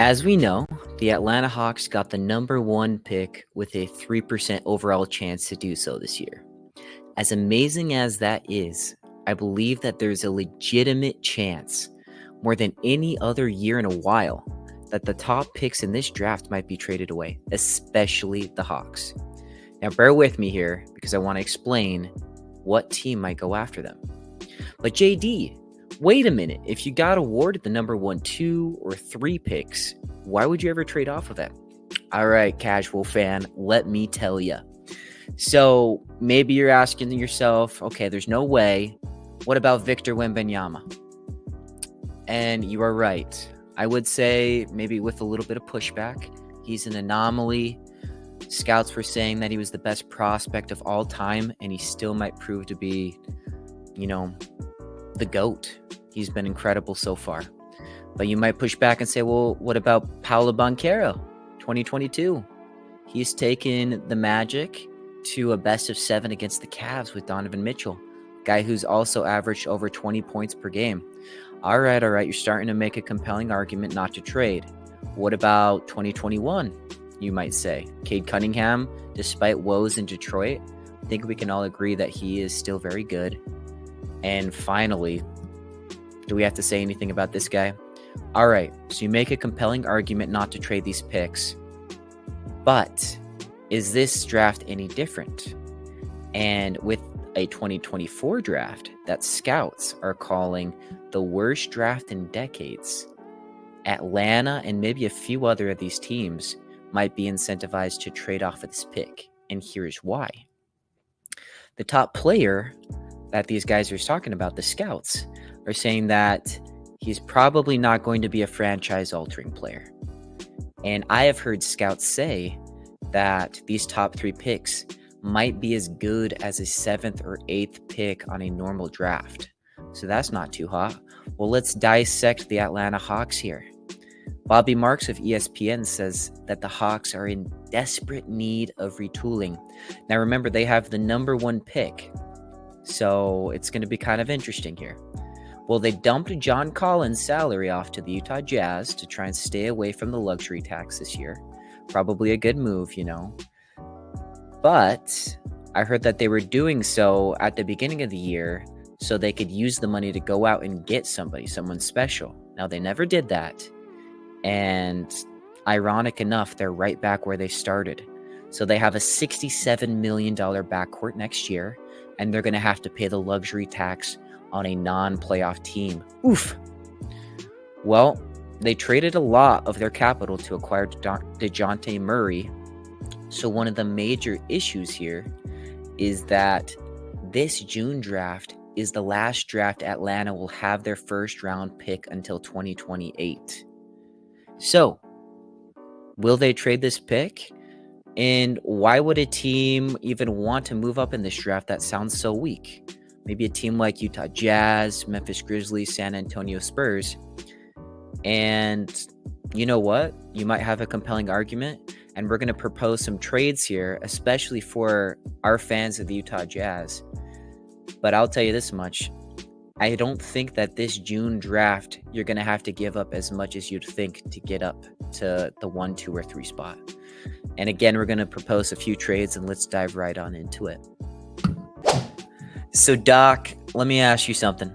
As we know, the Atlanta Hawks got the number 1 pick with a 3% overall chance to do so this year. As amazing as that is, I believe that there's a legitimate chance, more than any other year in a while, that the top picks in this draft might be traded away, especially the Hawks. Now, bear with me here because I want to explain what team might go after them. But JD, wait a minute. If you got awarded the number 1, 2, or 3 picks, why would you ever trade off of that? All right, casual fan, let me tell you. So maybe you're asking yourself, okay, there's no way. What about Victor Wembanyama? And you are right. I would say maybe with a little bit of pushback, he's an anomaly. Scouts were saying that he was the best prospect of all time, and he still might prove to be, the GOAT. He's been incredible so far. But you might push back and say, well, what about Paolo Banchero, 2022? He's taken the Magic to a best of 7 against the Cavs with Donovan Mitchell, guy who's also averaged over 20 points per game. All right, you're starting to make a compelling argument not to trade. What about 2021, you might say? Cade Cunningham, despite woes in Detroit, I think we can all agree that he is still very good. And finally, do we have to say anything about this guy? All right, so you make a compelling argument not to trade these picks, but is this draft any different? And with a 2024 draft that scouts are calling the worst draft in decades, Atlanta and maybe a few other of these teams might be incentivized to trade off of this pick. And here's why. The top player that these guys are talking about, the scouts, are saying that he's probably not going to be a franchise-altering player. And I have heard scouts say that these top 3 picks might be as good as a 7th or 8th pick on a normal draft. So that's not too hot. Well, let's dissect the Atlanta Hawks here. Bobby Marks of ESPN says that the Hawks are in desperate need of retooling. Now remember, they have the number 1 pick, so it's going to be kind of interesting here. Well, they dumped John Collins' salary off to the Utah Jazz to try and stay away from the luxury tax this year. Probably a good move, But I heard that they were doing so at the beginning of the year so they could use the money to go out and get someone special. Now, they never did that. And ironic enough, they're right back where they started. So they have a $67 million backcourt next year, and they're going to have to pay the luxury tax on a non-playoff team. Oof. Well, they traded a lot of their capital to acquire DeJounte Murray. So one of the major issues here is that this June draft is the last draft Atlanta will have their first round pick until 2028. So, will they trade this pick? And why would a team even want to move up in this draft that sounds so weak? Maybe a team like Utah Jazz, Memphis Grizzlies, San Antonio Spurs. And you know what? You might have a compelling argument. And we're going to propose some trades here, especially for our fans of the Utah Jazz. But I'll tell you this much. I don't think that this June draft, you're going to have to give up as much as you'd think to get up to the 1, 2, or 3 spot. And again, we're going to propose a few trades, and let's dive right on into it. So, Doc, let me ask you something.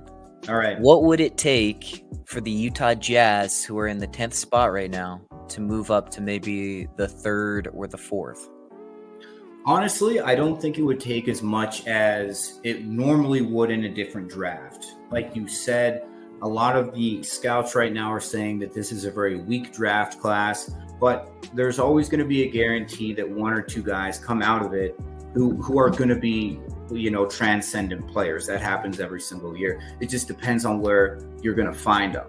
All right. What would it take for the Utah Jazz, who are in the 10th spot right now, to move up to maybe the 3rd or the 4th? Honestly, I don't think it would take as much as it normally would in a different draft. Like you said, a lot of the scouts right now are saying that this is a very weak draft class, but there's always going to be a guarantee that 1 or 2 guys come out of it who are going to be, transcendent players. That happens every single year. It just depends on where you're going to find them.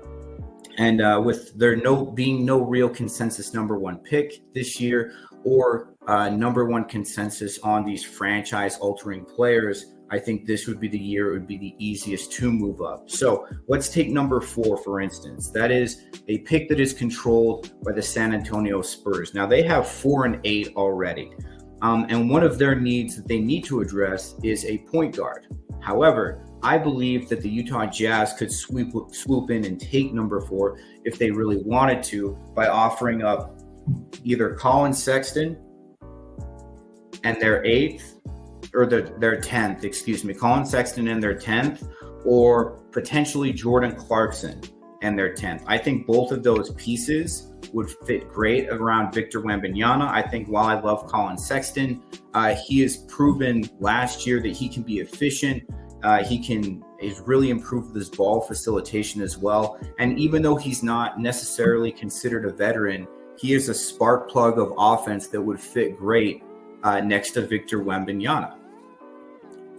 And with there being no real consensus number 1 pick this year, or number 1 consensus on these franchise-altering players, I think this would be the year it would be the easiest to move up. So let's take number 4, for instance. That is a pick that is controlled by the San Antonio Spurs. Now, they have 4 and 8 already. And one of their needs that they need to address is a point guard. However, I believe that the Utah Jazz could swoop in and take number 4 if they really wanted to, by offering up either Colin Sexton and their 8th, or their 10th, excuse me, Colin Sexton and their 10th, or potentially Jordan Clarkson and their 10th. I think both of those pieces would fit great around Victor Wembanyama. I think while I love Colin Sexton, he has proven last year that he can be efficient. He's really improved his ball facilitation as well. And even though he's not necessarily considered a veteran, he is a spark plug of offense that would fit great next to Victor Wembanyama.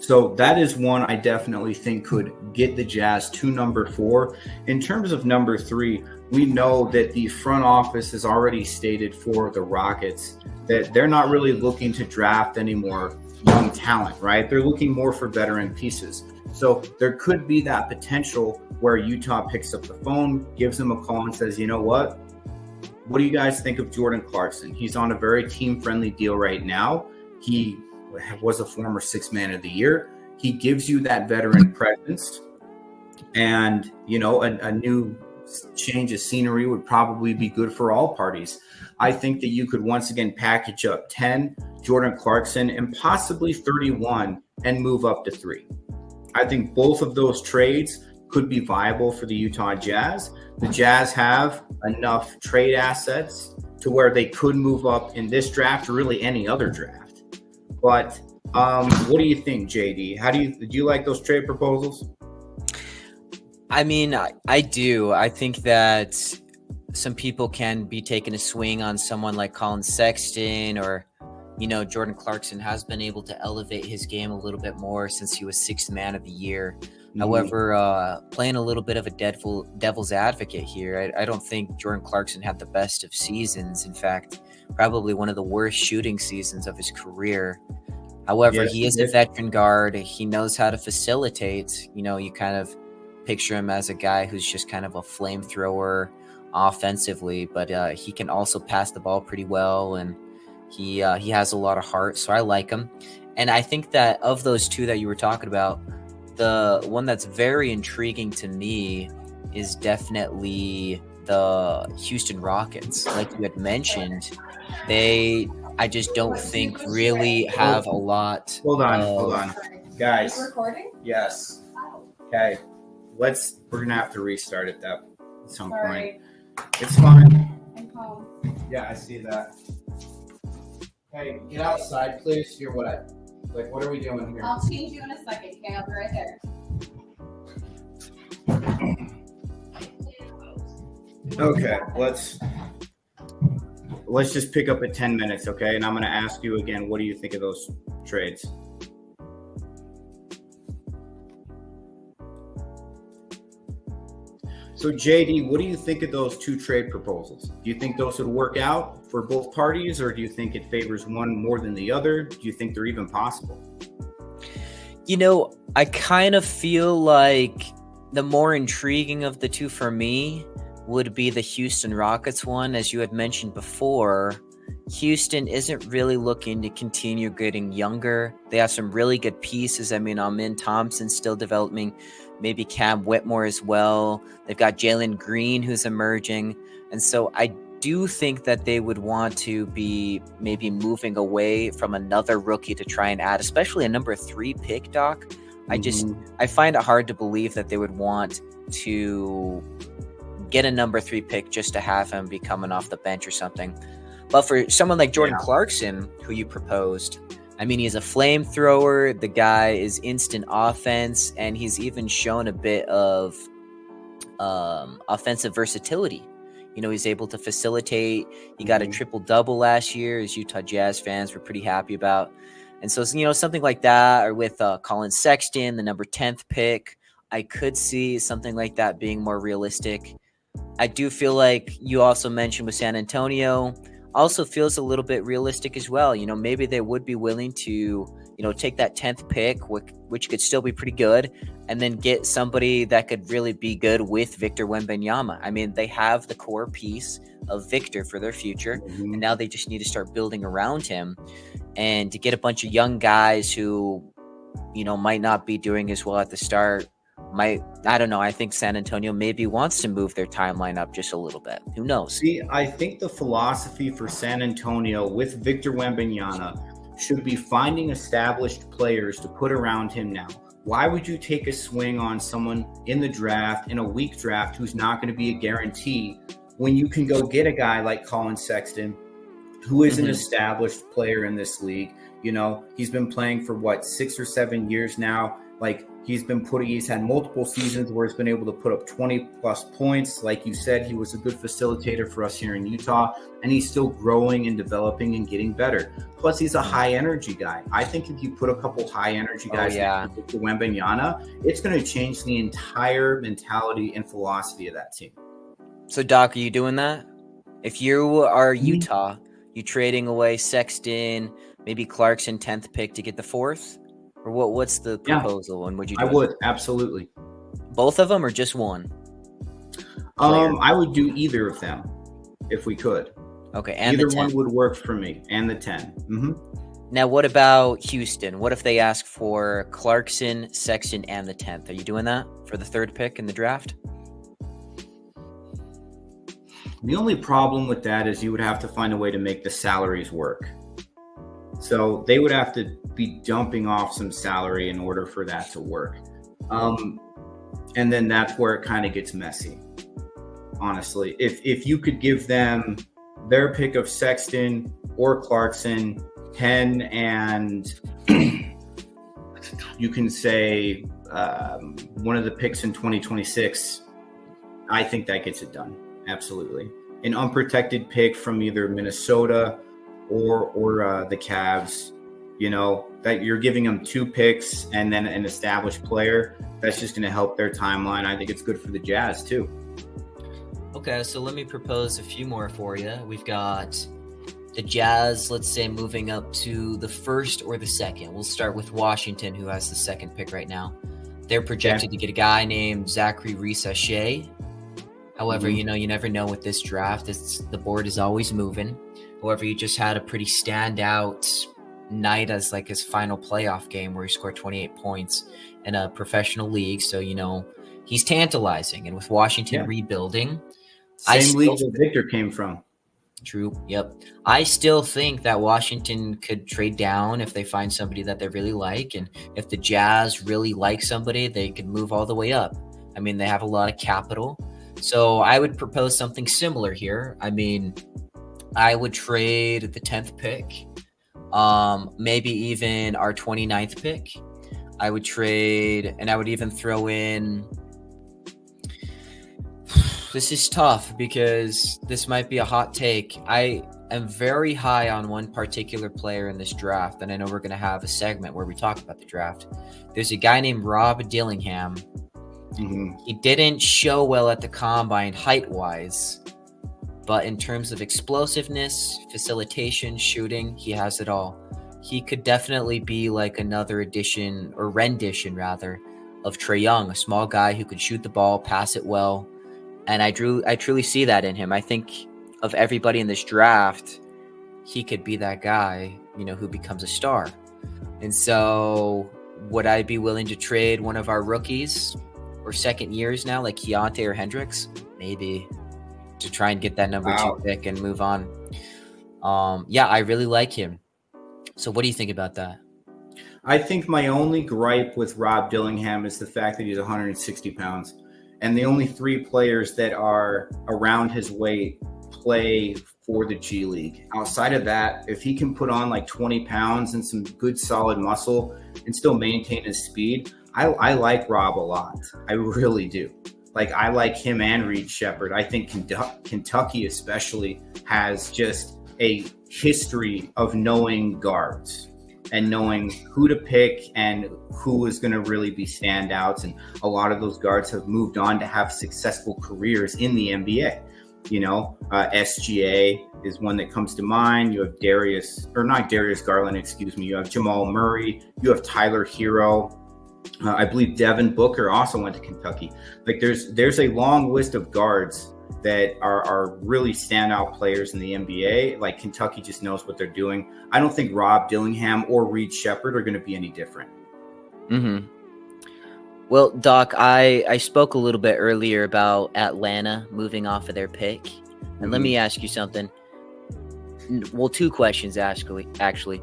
So that is one I definitely think could get the Jazz to number 4. In terms of number 3, we know that the front office has already stated for the Rockets that they're not really looking to draft any more young talent, right? They're looking more for veteran pieces. So there could be that potential where Utah picks up the phone, gives them a call and says, you know what do you guys think of Jordan Clarkson? He's on a very team-friendly deal right now. He was a former 6th man of the year. He gives you that veteran presence, and a new change of scenery would probably be good for all parties. I think that you could once again package up 10 Jordan Clarkson and possibly 31 and move up to 3. I think both of those trades could be viable for the Utah Jazz. The Jazz have enough trade assets to where they could move up in this draft or really any other draft. But what do you think, JD? Do you like those trade proposals? I mean, I do. I think that some people can be taking a swing on someone like Colin Sexton, or Jordan Clarkson has been able to elevate his game a little bit more since he was 6th man of the year. Mm-hmm. However, playing a little bit of a devil's advocate here, I don't think Jordan Clarkson had the best of seasons. In fact, probably one of the worst shooting seasons of his career. However, he is a veteran guard. He knows how to facilitate. You kind of picture him as a guy who's just kind of a flamethrower offensively, but he can also pass the ball pretty well, and he has a lot of heart. So I like him. And I think that of those two that you were talking about, the one that's very intriguing to me is definitely the Houston Rockets. Like you had mentioned, I just don't think really have a lot. Hold on. Guys. Are you recording? Yes. Okay. We're going to have to restart it at some point. It's fine. I'm home. Yeah, I see that. Hey, get outside, please. Hear what are we doing here? I'll change you in a second. Okay, I'll be right there. Okay, let's just pick up at 10 minutes, okay? And I'm going to ask you again, what do you think of those trades? So, JD, what do you think of those two trade proposals? Do you think those would work out for both parties, or do you think it favors one more than the other? Do you think they're even possible? I kind of feel like the more intriguing of the two for me would be the Houston Rockets one. As you had mentioned before, Houston isn't really looking to continue getting younger. They have some really good pieces. I mean, Amin Thompson still developing, maybe Cam Whitmore as well. They've got Jalen Green, who's emerging. And so I do think that they would want to be maybe moving away from another rookie to try and add, especially a number 3 pick, Doc. I find it hard to believe that they would want to get a number 3 pick just to have him be coming off the bench or something. But for someone like Jordan Clarkson, who you proposed, I mean, he's a flamethrower. The guy is instant offense, and he's even shown a bit of offensive versatility. He's able to facilitate. He got a triple-double last year, as Utah Jazz fans were pretty happy about. And so, something like that, or with Colin Sexton, the number 10th pick, I could see something like that being more realistic. I do feel like you also mentioned with San Antonio, also feels a little bit realistic as well. Maybe they would be willing to, take that 10th pick, which could still be pretty good, and then get somebody that could really be good with Victor Wembanyama. I mean, they have the core piece of Victor for their future, and now they just need to start building around him, and to get a bunch of young guys who might not be doing as well at the start. I don't know. I think San Antonio maybe wants to move their timeline up just a little bit. Who knows? See, I think the philosophy for San Antonio with Victor Wembanyama should be finding established players to put around him now. Why would you take a swing on someone in the draft, in a weak draft, who's not going to be a guarantee, when you can go get a guy like Colin Sexton, who is an established player in this league? He's been playing for 6 or 7 years now. Like, he's had multiple seasons where he's been able to put up 20 plus points. Like you said, he was a good facilitator for us here in Utah, and he's still growing and developing and getting better. Plus, he's a high energy guy. I think if you put a couple high energy guys next to Wembanyama, it's going to change the entire mentality and philosophy of that team. So, Doc, are you doing that? If you are Utah, you trading away Sexton, maybe Clarkson 10th pick to get the 4th? Or what's the proposal? And would you do I would, absolutely. Both of them or just one? I would do either of them if we could. Okay, and either the 10. one would work for me, and the 10. Now, what about Houston? What if they ask for Clarkson, Sexton, and the 10th? Are you doing that for the 3rd pick in the draft? The only problem with that is you would have to find a way to make the salaries work. So they would have to be dumping off some salary in order for that to work. And then that's where it kind of gets messy, honestly. If you could give them their pick of Sexton or Clarkson, 10, and you can say one of the picks in 2026, I think that gets it done. Absolutely. An unprotected pick from either Minnesota or the Cavs, that you're giving them 2 picks and then an established player, that's just going to help their timeline. I think it's good for the Jazz too. Okay, so let me propose a few more for you. We've got the Jazz, let's say, moving up to the 1st or the 2nd. We'll start with Washington, who has the 2nd pick right now. They're projected to get a guy named Zachary Reese-Shea. However, you never know with this draft. The board is always moving. However, he just had a pretty standout night as his final playoff game where he scored 28 points in a professional league. So, he's tantalizing. And with Washington rebuilding, same league that Victor came from. True. Yep. I still think that Washington could trade down if they find somebody that they really like. And if the Jazz really like somebody, they could move all the way up. I mean, they have a lot of capital. So I would propose something similar here. I mean, I would trade the 10th pick, maybe even our 29th pick. I would trade, and I would even throw in, this is tough because this might be a hot take. I am very high on one particular player in this draft, and I know we're going to have a segment where we talk about the draft. There's a guy named Rob Dillingham. He didn't show well at the combine height-wise, but in terms of explosiveness, facilitation, shooting, he has it all. He could definitely be another edition, or rendition rather, of Trae Young, a small guy who could shoot the ball, pass it well. And I truly see that in him. I think of everybody in this draft, he could be that guy, who becomes a star. And so would I be willing to trade one of our rookies or second years now, like Keontae or Hendricks? Maybe, to try and get that number 2 pick and move on. I really like him. So what do you think about that? I think my only gripe with Rob Dillingham is the fact that he's 160 pounds. And the only 3 players that are around his weight play for the G League. Outside of that, if he can put on 20 pounds and some good solid muscle and still maintain his speed, I like Rob a lot. I really do. I like him and Reed Shepherd. I think Kentucky especially has just a history of knowing guards and knowing who to pick and who is going to really be standouts. And a lot of those guards have moved on to have successful careers in the NBA. SGA is one that comes to mind. You have not Darius Garland, excuse me. You have Jamal Murray. You have Tyler Hero. I believe Devin Booker also went to Kentucky. There's a long list of guards that are really standout players in the NBA. Kentucky just knows what they're doing. I don't think Rob Dillingham or Reed Shepherd are going to be any different. Mm-hmm. Well, Doc, I spoke a little bit earlier about Atlanta moving off of their pick. And let me ask you something. Well, two questions, actually.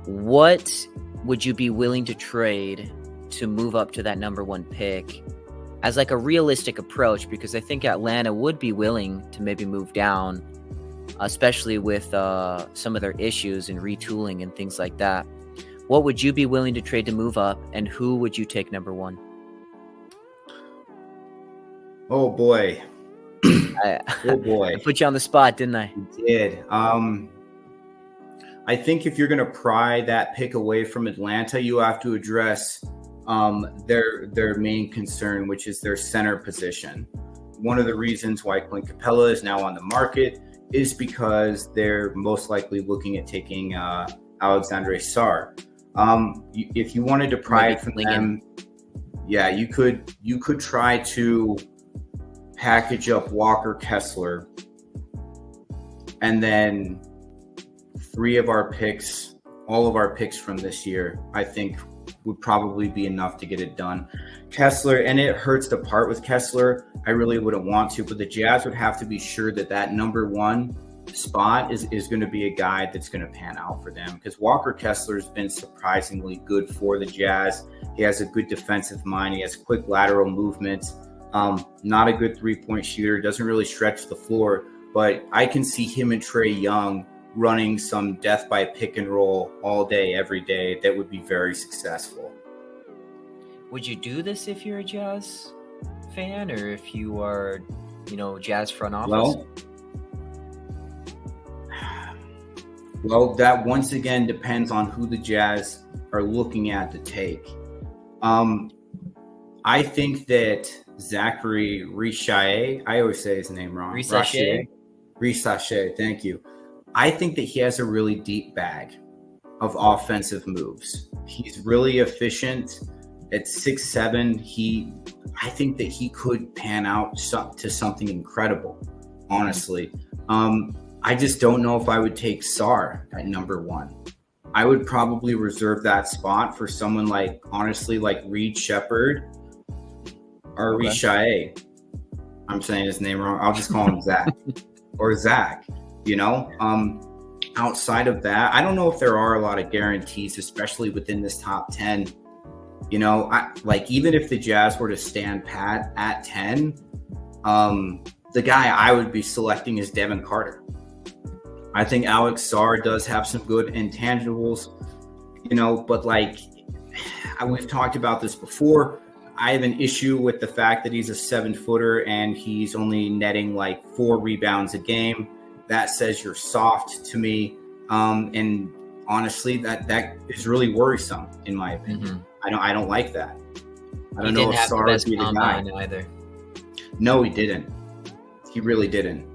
What would you be willing to trade to move up to that number one pick as like a realistic approach? Because I think Atlanta would be willing to maybe move down, especially with some of their issues and retooling and things like that. What would you be willing to trade to move up, and who would you take number one? Oh boy. Oh boy. I put you on the spot, didn't I? You did. I think if you're going to pry that pick away from Atlanta, you have to address their main concern, which is their center position. One of the reasons why Clint Capella is now on the market is because they're most likely looking at taking Alexandre Sarr. If you wanted to pry it from them, yeah, you could try to package up Walker Kessler, and then all of our picks from this year, I think would probably be enough to get it done. Kessler, and it hurts to part with Kessler. I really wouldn't want to, but the Jazz would have to be sure that number one spot is going to be a guy that's going to pan out for them, because Walker Kessler has been surprisingly good for the Jazz. He has a good defensive mind. He has quick lateral movements. Not a good three-point shooter, doesn't really stretch the floor, but I can see him and Trae Young running some death by pick and roll all day, every day. That would be very successful. Would you do this if you're a Jazz fan, or if you are, Jazz front office? Well, that once again depends on who the Jazz are looking at to take. I think that Zachary Richaye, I always say his name wrong. Richaye, thank you. I think that he has a really deep bag of offensive moves. He's really efficient at 6'7". I think that he could pan out to something incredible, honestly. I just don't know if I would take Sarr at number one. I would probably reserve that spot for someone like Reed Shepherd or Richaye. I'm saying his name wrong. I'll just call him Zach or Zach. Outside of that, I don't know if there are a lot of guarantees, especially within this top 10. Even if the Jazz were to stand pat at 10, the guy I would be selecting is Devin Carter. I think Alex Sarr does have some good intangibles, but we've talked about this before. I have an issue with the fact that he's a 7-footer and he's only netting 4 rebounds a game. That says you're soft to me. And honestly, that is really worrisome in my opinion. Mm-hmm. I don't like that. I don't know if Sarr would be the guy either. No, he didn't. He really didn't.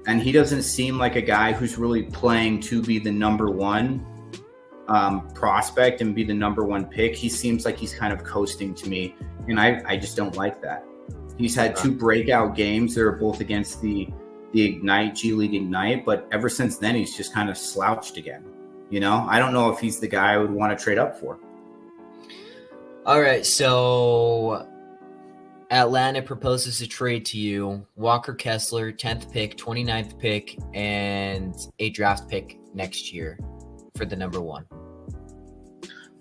And he doesn't seem like a guy who's really playing to be the number one prospect and be the number one pick. He seems like he's kind of coasting to me, and I just don't like that. He's had 2 breakout games. They're both against the Ignite, G League Ignite, but ever since then, he's just kind of slouched again. I don't know if he's the guy I would want to trade up for. All right, so Atlanta proposes a trade to you, Walker Kessler, 10th pick, 29th pick, and a draft pick next year for the number one.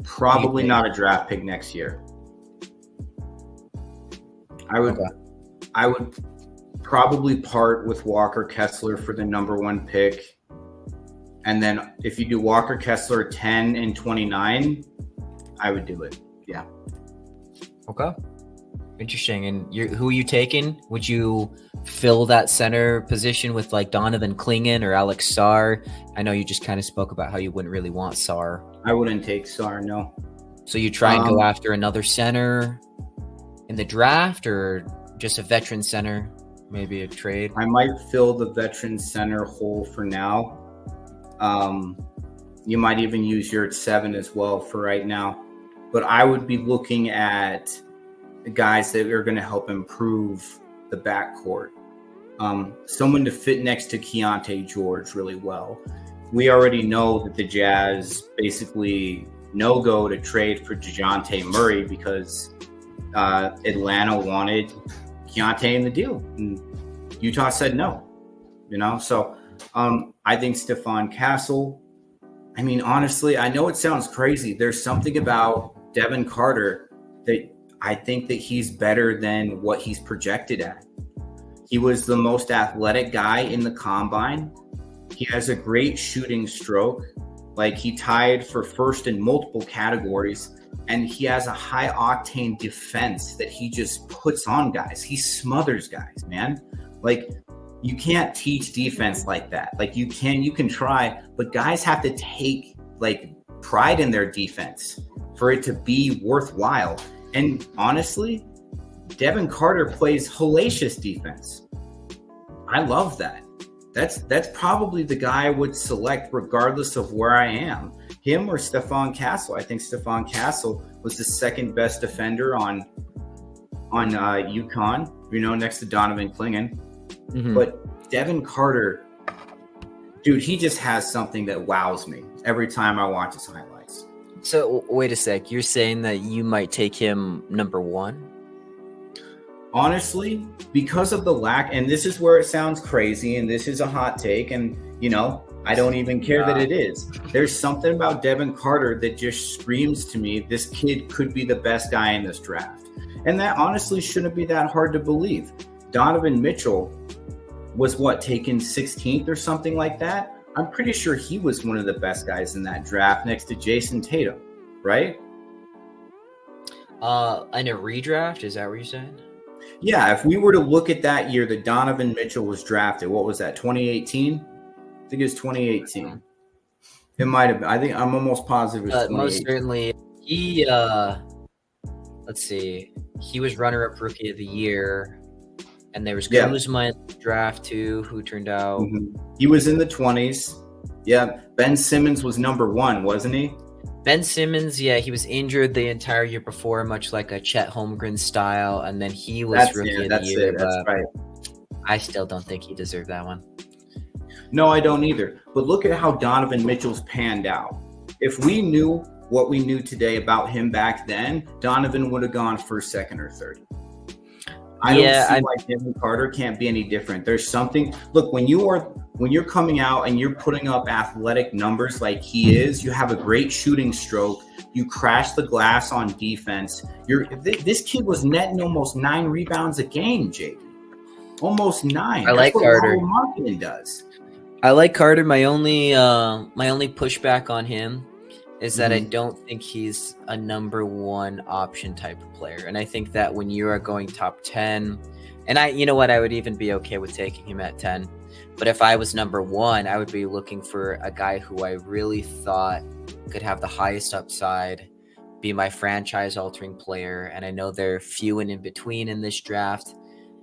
Probably not a draft pick next year. I would probably part with Walker Kessler for the number one pick. And then if you do Walker Kessler 10 and 29, I would do it. Yeah. Okay. Interesting. And who are you taking? Would you fill that center position with Donovan Clingan or Alex Sarr? I know you just kind of spoke about how you wouldn't really want Sarr. I wouldn't take Sarr, no. So you try and go after another center in the draft, or just a veteran center, maybe a trade? I might fill the veteran center hole for now. You might even use your 7 as well for right now. But I would be looking at guys that are going to help improve the backcourt. Someone to fit next to Keontae George really well. We already know that the Jazz basically no-go to trade for DeJounte Murray because Atlanta wanted Keontae in the deal. And Utah said no, So I think Stephon Castle, I mean, honestly, I know it sounds crazy. There's something about Devin Carter that I think that he's better than what he's projected at. He was the most athletic guy in the combine. He has a great shooting stroke. Like, he tied for first in multiple categories, and he has a high octane defense that he just puts on guys. He smothers guys, man. Like, you can't teach defense like that. Like, you can try, but guys have to take like pride in their defense for it to be worthwhile. And honestly, Devin Carter plays hellacious defense. I love that. That's probably the guy I would select regardless of where I am. Him or Stephon Castle. I think Stephon Castle was the second best defender on UConn, next to Donovan Clingan. Mm-hmm. But Devin Carter, dude, he just has something that wows me every time I watch his highlights. So wait a sec. You're saying that you might take him number one? Honestly, because of the lack, and this is where it sounds crazy, and this is a hot take, and I don't even care that it is. There's something about Devin Carter that just screams to me, this kid could be the best guy in this draft. And that honestly shouldn't be that hard to believe. Donovan Mitchell was taken 16th or something like that? I'm pretty sure he was one of the best guys in that draft next to Jason Tatum, right? In a redraft, is that what you're saying? Yeah, if we were to look at that year that Donovan Mitchell was drafted, what was that, 2018? I think it was 2018. It might have been. I think I'm almost positive it was 2018. Most certainly. He, let's see, he was runner-up rookie of the year. And there was Kuzma in the draft too, who turned out. Mm-hmm. He was in the 20s. Yeah. Ben Simmons was number one, wasn't he? Ben Simmons, he was injured the entire year before, much like a Chet Holmgren style. And then he was rookie of the year. That's right. I still don't think he deserved that one. No, I don't either. But look at how Donovan Mitchell's panned out. If we knew what we knew today about him back then, Donovan would have gone first, second, or third. I don't see why Devin Carter can't be any different. There's something. Look, when you're coming out and you're putting up athletic numbers like he is, you have a great shooting stroke. You crash the glass on defense. This kid was netting almost 9 rebounds a game, JD. Almost 9. I like Carter. That's what marketing does. I like Carter. My only pushback on him is that I don't think he's a number one option type of player. And I think that when you are going top 10, and I would even be okay with taking him at 10. But if I was number one, I would be looking for a guy who I really thought could have the highest upside, be my franchise altering player. And I know there are few and in between in this draft,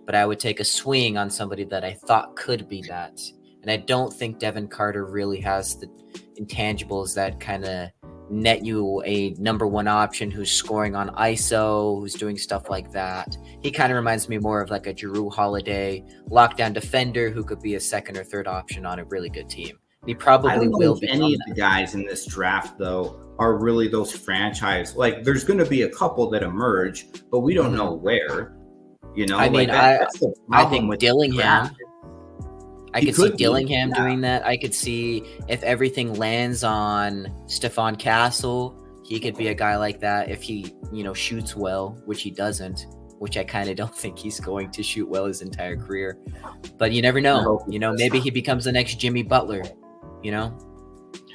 but I would take a swing on somebody that I thought could be that. And I don't think Devin Carter really has the intangibles that kind of net you a number one option who's scoring on ISO, who's doing stuff like that. He kind of reminds me more of like a Jrue Holiday lockdown defender who could be a second or third option on a really good team. He probably will be. Any of the guys in this draft, though, are really those franchise. Like, there's going to be a couple that emerge, but we don't know where. I mean, I think Dillingham. I could see Dillingham doing that. I could see if everything lands on Stephon Castle, he could be a guy like that if he, shoots well, which he doesn't, which I kind of don't think he's going to shoot well his entire career. But you never know. Maybe he becomes the next Jimmy Butler,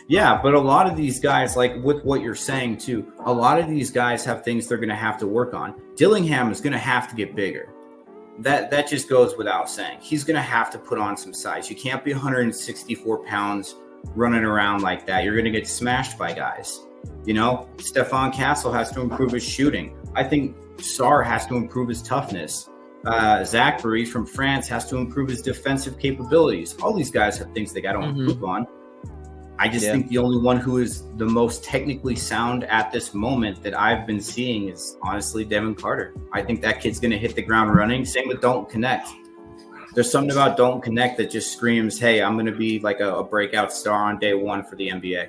Yeah, but a lot of these guys, like with what you're saying too, a lot of these guys have things they're going to have to work on. Dillingham is going to have to get bigger. That just goes without saying. He's going to have to put on some size. You can't be 164 pounds running around like that. You're going to get smashed by guys. Stephon Castle has to improve his shooting. I think Sarr has to improve his toughness. Zachary from France has to improve his defensive capabilities. All these guys have things they got to improve on. I just think the only one who is the most technically sound at this moment that I've been seeing is honestly Devin Carter. I think that kid's going to hit the ground running. Same with Dalton Connect. There's something about Dalton Connect that just screams, hey, I'm going to be like a breakout star on day one for the NBA.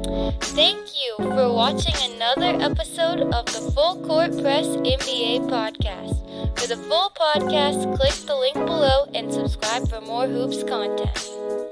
Thank you for watching another episode of the Full Court Press NBA podcast. For the full podcast, click the link below and subscribe for more hoops content.